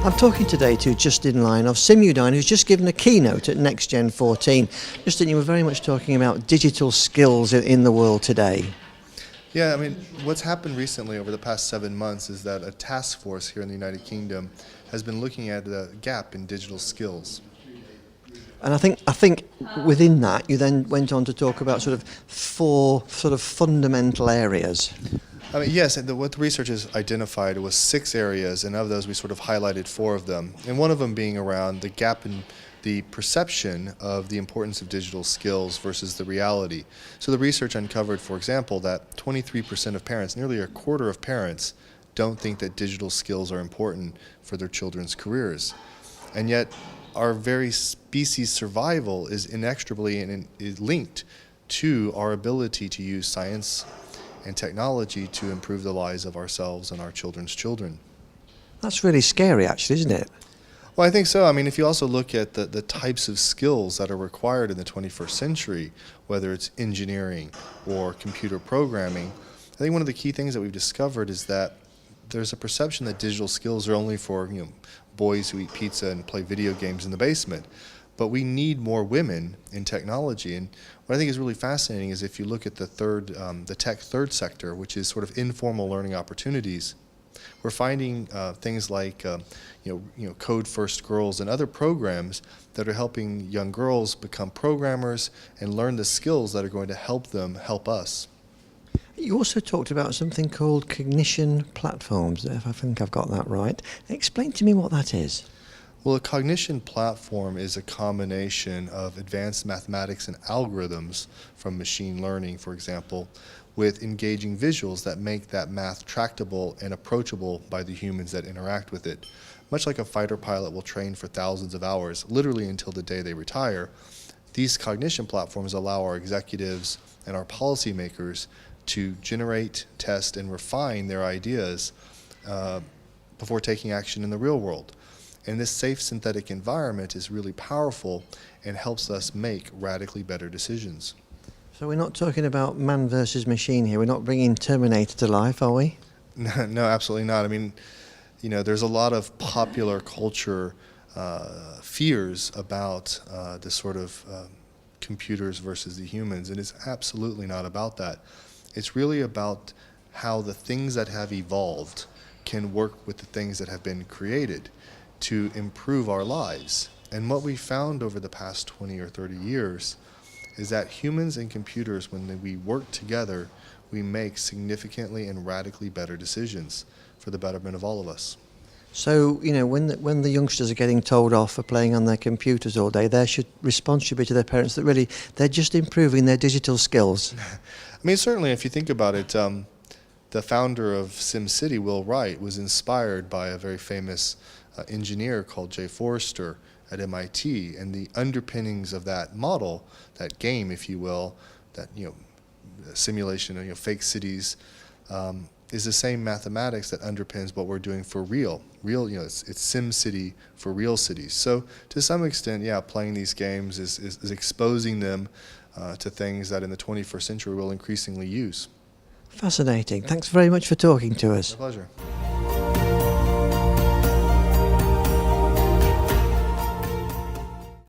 I'm talking today to Justin Lyon of Simudyne, who's just given a keynote at NextGen 14. Justin, you were very much talking about digital skills in the world today. Yeah, I mean, what's happened recently over the past 7 months is that a task force here in the United Kingdom has been looking at the gap in digital skills. And I think within that, you then went on to talk about sort of four sort of fundamental areas. I mean, yes, what the researchers identified was 6 areas, and of those we sort of highlighted 4 of them. And one of them being around the gap in the perception of the importance of digital skills versus the reality. So the research uncovered, for example, that 23% of parents, nearly a quarter of parents, don't think that digital skills are important for their children's careers. And yet our very species' survival is inextricably is linked to our ability to use science and technology to improve the lives of ourselves and our children's children. That's really scary, actually, isn't it? Well, I think so. I mean, if you also look at the types of skills that are required in the 21st century, whether it's engineering or computer programming, I think one of the key things that we've discovered is that there's a perception that digital skills are only for, boys who eat pizza and play video games in the basement. But we need more women in technology. And what I think is really fascinating is if you look at the tech third sector, which is sort of informal learning opportunities, we're finding things like Code First Girls and other programs that are helping young girls become programmers and learn the skills that are going to help them help us. You also talked about something called cognition platforms, if I think I've got that right. Explain to me what that is. Well, a cognition platform is a combination of advanced mathematics and algorithms from machine learning, for example, with engaging visuals that make that math tractable and approachable by the humans that interact with it. Much like a fighter pilot will train for thousands of hours, literally until the day they retire, these cognition platforms allow our executives and our policymakers to generate, test, and refine their ideas before taking action in the real world. And this safe synthetic environment is really powerful and helps us make radically better decisions. So we're not talking about man versus machine here. We're not bringing Terminator to life, are we? No, absolutely not. I mean, there's a lot of popular culture fears about this sort of computers versus the humans, and it's absolutely not about that. It's really about how the things that have evolved can work with the things that have been created to improve our lives. And what we found over the past 20 or 30 years is that humans and computers, when we work together, we make significantly and radically better decisions for the betterment of all of us. So, when the youngsters are getting told off for playing on their computers all day, their response should be to their parents that really they're just improving their digital skills. I mean, certainly, if you think about it, the founder of SimCity, Will Wright, was inspired by a very famous engineer called Jay Forrester at MIT, and the underpinnings of that model, that game, if you will, that simulation of fake cities, is the same mathematics that underpins what we're doing for real. It's SimCity for real cities. So to some extent, yeah, playing these games is exposing them to things that in the 21st century we'll increasingly use. Fascinating. Thanks very much for talking to us. My pleasure.